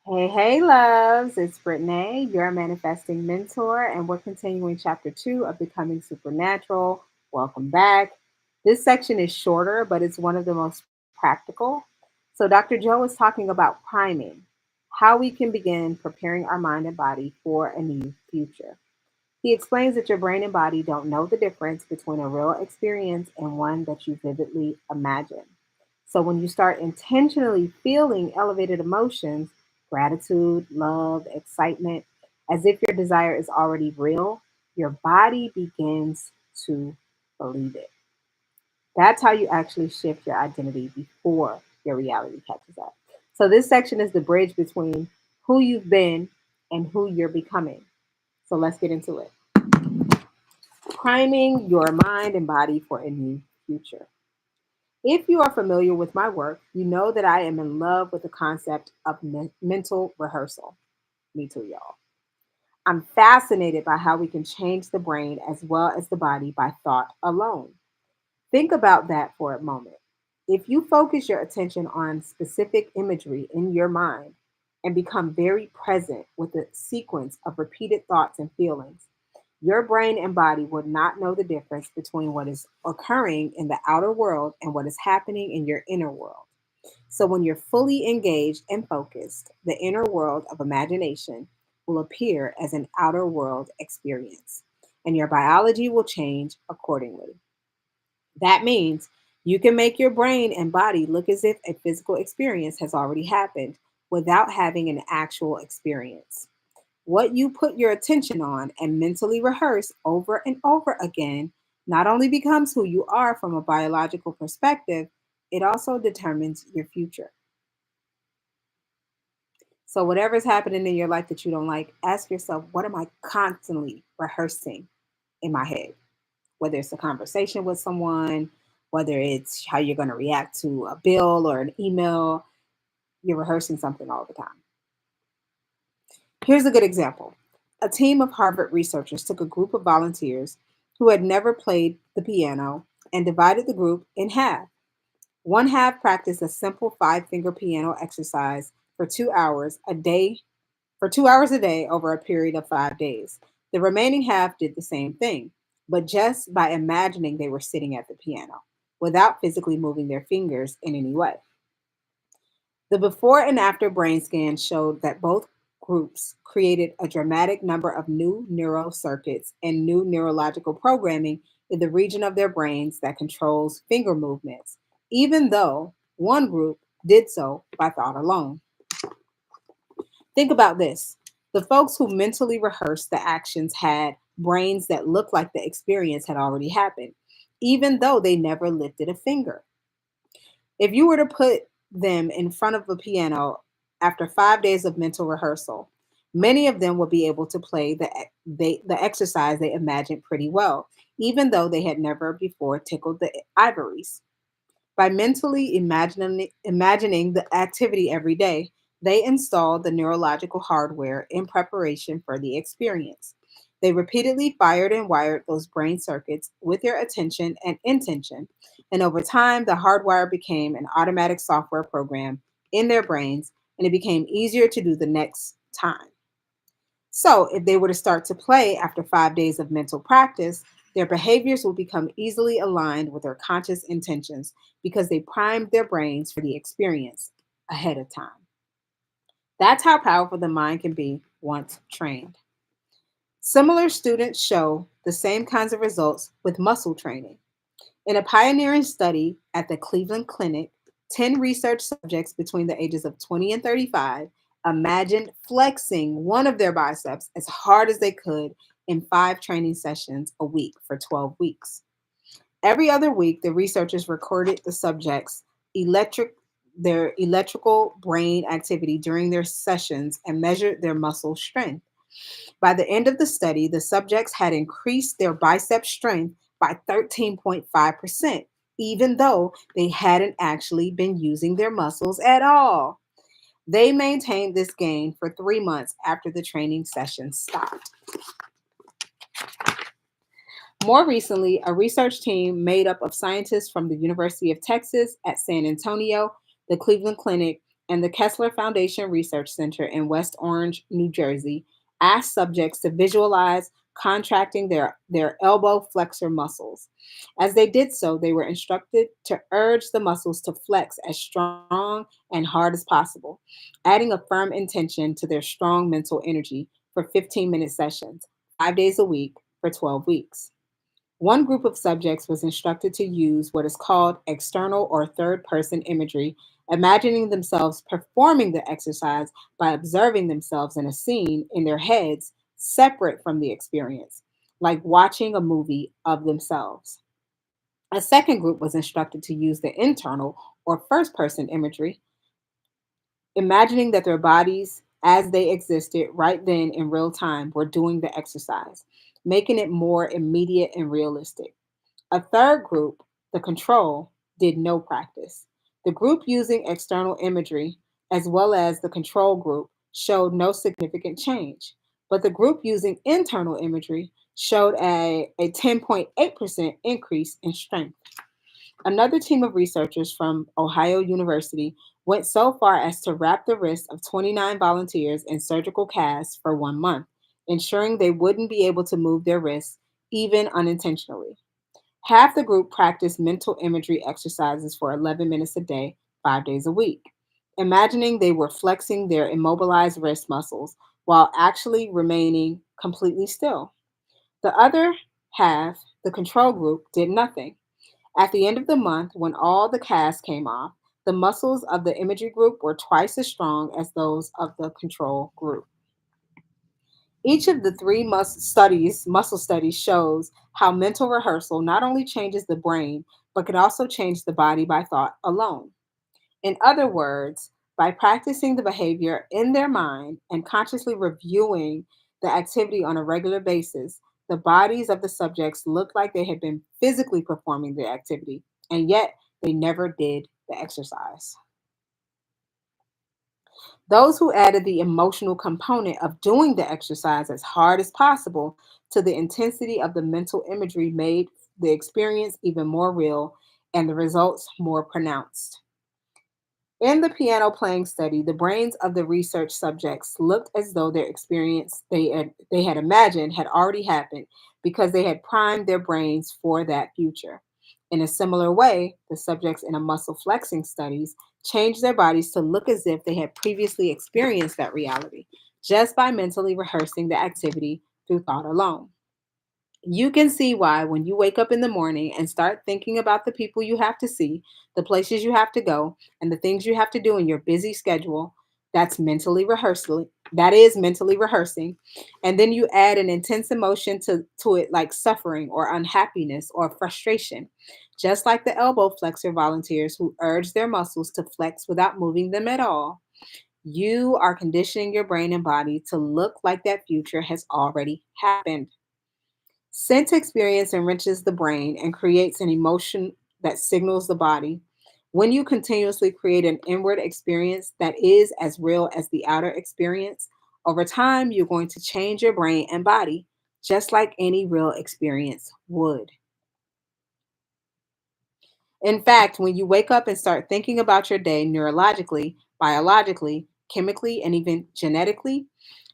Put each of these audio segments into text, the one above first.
Hey, loves, it's Brittany, your manifesting mentor, and we're continuing chapter 2 of Becoming Supernatural. Welcome back. This section is shorter, but it's one of the most practical. So, Dr. Joe is talking about priming, how we can begin preparing our mind and body for a new future. He explains that your brain and body don't know the difference between a real experience and one that you vividly imagine. So when you start intentionally feeling elevated emotions, gratitude, love, excitement, as if your desire is already real, your body begins to believe it. That's how you actually shift your identity before your reality catches up. So this section is the bridge between who you've been and who you're becoming. So let's get into it. Priming your mind and body for a new future. If you are familiar with my work, you know that I am in love with the concept of mental rehearsal. Me too, y'all. I'm fascinated by how we can change the brain as well as the body by thought alone. Think about that for a moment. If you focus your attention on specific imagery in your mind and become very present with a sequence of repeated thoughts and feelings, your brain and body would not know the difference between what is occurring in the outer world and what is happening in your inner world. So, when you're fully engaged and focused, the inner world of imagination will appear as an outer world experience, and your biology will change accordingly. That means you can make your brain and body look as if a physical experience has already happened without having an actual experience. What you put your attention on and mentally rehearse over and over again not only becomes who you are from a biological perspective, it also determines your future. So, whatever's happening in your life that you don't like, ask yourself, what am I constantly rehearsing in my head? Whether it's a conversation with someone, whether it's how you're going to react to a bill or an email, you're rehearsing something all the time. Here's a good example. A team of Harvard researchers took a group of volunteers who had never played the piano and divided the group in half. One half practiced a simple five-finger piano exercise for 2 hours a day, for 2 hours a day over a period of 5 days. The remaining half did the same thing, but just by imagining they were sitting at the piano without physically moving their fingers in any way. The before and after brain scans showed that both groups created a dramatic number of new neural circuits and new neurological programming in the region of their brains that controls finger movements, even though one group did so by thought alone. Think about this. The folks who mentally rehearsed the actions had brains that looked like the experience had already happened, even though they never lifted a finger. If you were to put them in front of a piano after 5 days of mental rehearsal, many of them would be able to play the exercise they imagined pretty well, even though they had never before tickled the ivories. By mentally imagining the activity every day, they installed the neurological hardware in preparation for the experience. They repeatedly fired and wired those brain circuits with their attention and intention, and over time, the hardwire became an automatic software program in their brains, and it became easier to do the next time. So, if they were to start to play after 5 days of mental practice, their behaviors will become easily aligned with their conscious intentions because they primed their brains for the experience ahead of time. That's how powerful the mind can be once trained. Similar students show the same kinds of results with muscle training. In a pioneering study at the Cleveland Clinic, 10 research subjects between the ages of 20 and 35 imagined flexing one of their biceps as hard as they could in 5 training sessions a week for 12 weeks. Every other week, the researchers recorded the subjects' electric their electrical brain activity during their sessions and measured their muscle strength. By the end of the study, the subjects had increased their bicep strength by 13.5%, even though they hadn't actually been using their muscles at all. They maintained this gain for 3 months after the training session stopped. More recently, a research team made up of scientists from the University of Texas at San Antonio, the Cleveland Clinic, and the Kessler Foundation Research Center in West Orange, New Jersey, asked subjects to visualize contracting their elbow flexor muscles. As they did so, they were instructed to urge the muscles to flex as strong and hard as possible, adding a firm intention to their strong mental energy for 15-minute sessions, 5 days a week for 12 weeks. One group of subjects was instructed to use what is called external or third person imagery, imagining themselves performing the exercise by observing themselves in a scene in their heads separate from the experience, like watching a movie of themselves. A second group was instructed to use the internal or first person imagery, imagining that their bodies as they existed right then in real time were doing the exercise, making it more immediate and realistic. A third group, the control, did no practice. The group using external imagery, as well as the control group, showed no significant change. But the group using internal imagery showed a 10.8% increase in strength. Another team of researchers from Ohio University went so far as to wrap the wrists of 29 volunteers in surgical casts for 1 month, ensuring they wouldn't be able to move their wrists even unintentionally. Half the group practiced mental imagery exercises for 11 minutes a day, 5 days a week, imagining they were flexing their immobilized wrist muscles while actually remaining completely still. The other half, the control group, did nothing. At the end of the month, when all the casts came off, the muscles of the imagery group were twice as strong as those of the control group. Each of the three muscle studies shows how mental rehearsal not only changes the brain, but can also change the body by thought alone. In other words, by practicing the behavior in their mind and consciously reviewing the activity on a regular basis, the bodies of the subjects looked like they had been physically performing the activity, and yet they never did the exercise. Those who added the emotional component of doing the exercise as hard as possible to the intensity of the mental imagery made the experience even more real and the results more pronounced. In the piano playing study, the brains of the research subjects looked as though their experience they had imagined had already happened because they had primed their brains for that future. In a similar way, the subjects in a muscle flexing studies changed their bodies to look as if they had previously experienced that reality just by mentally rehearsing the activity through thought alone. You can see why when you wake up in the morning and start thinking about the people you have to see, the places you have to go, and the things you have to do in your busy schedule, that is mentally rehearsing. And then you add an intense emotion to it like suffering or unhappiness or frustration. Just like the elbow flexor volunteers who urge their muscles to flex without moving them at all, you are conditioning your brain and body to look like that future has already happened. Sense experience enriches the brain and creates an emotion that signals the body. When you continuously create an inward experience that is as real as the outer experience, over time you're going to change your brain and body just like any real experience would. In fact, when you wake up and start thinking about your day neurologically, biologically, chemically, and even genetically,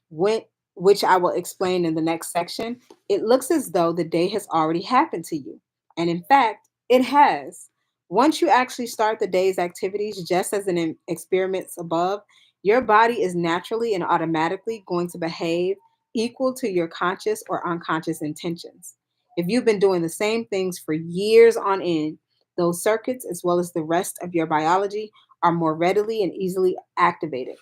when, which I will explain in the next section, it looks as though the day has already happened to you. And in fact, it has. Once you actually start the day's activities, just as in experiments above, your body is naturally and automatically going to behave equal to your conscious or unconscious intentions. If you've been doing the same things for years on end, those circuits, as well as the rest of your biology, are more readily and easily activated.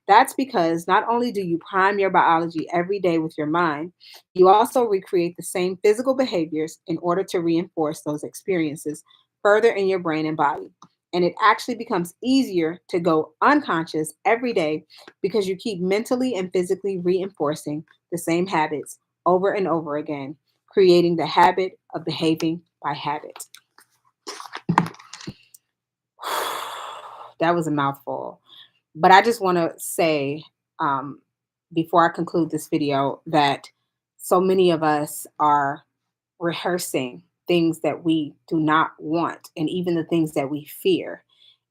That's because not only do you prime your biology every day with your mind, you also recreate the same physical behaviors in order to reinforce those experiences further in your brain and body. And it actually becomes easier to go unconscious every day because you keep mentally and physically reinforcing the same habits over and over again, creating the habit of behaving by habit. That was a mouthful. But I just want to say, um, before I conclude this video, that so many of us are rehearsing things that we do not want and even the things that we fear.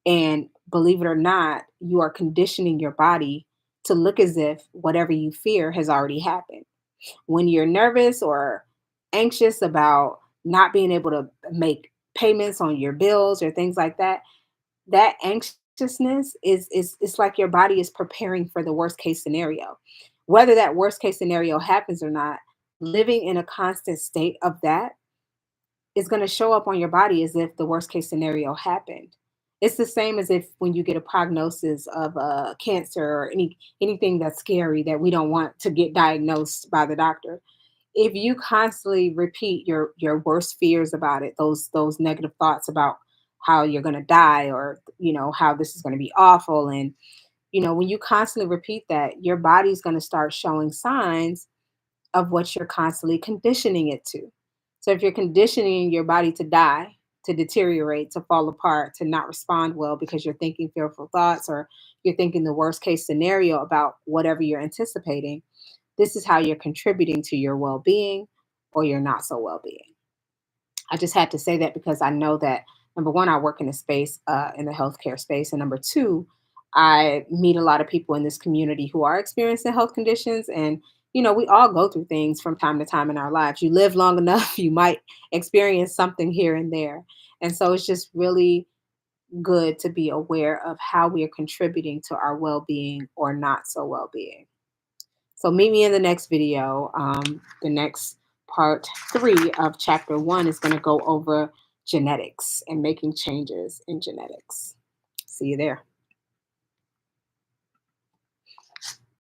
And believe it or not, you are conditioning your body to look as if whatever you fear has already happened. When you're nervous or anxious about not being able to make payments on your bills or things like that, that anxiousness is it's like your body is preparing for the worst case scenario. Whether that worst case scenario happens or not, living in a constant state of that is going to show up on your body as if the worst case scenario happened. It's the same as if when you get a prognosis of cancer or anything that's scary that we don't want to get diagnosed by the doctor. If you constantly repeat your worst fears about it, those negative thoughts about how you're going to die, or how this is going to be awful, and when you constantly repeat that, your body's going to start showing signs of what you're constantly conditioning it to. So if you're conditioning your body to die, to deteriorate, to fall apart, to not respond well because you're thinking fearful thoughts, or you're thinking the worst case scenario about whatever you're anticipating, this is how you're contributing to your well being or your not so well being. I just had to say that because I know that, number one, I work in a space, in the healthcare space, and number two, I meet a lot of people in this community who are experiencing health conditions, and we all go through things from time to time in our lives. You live long enough, you might experience something here and there, and so it's just really good to be aware of how we are contributing to our well-being or not so well-being. So meet me in the next video. The next part 3 of chapter 1 is going to go over genetics and making changes in genetics. See you there.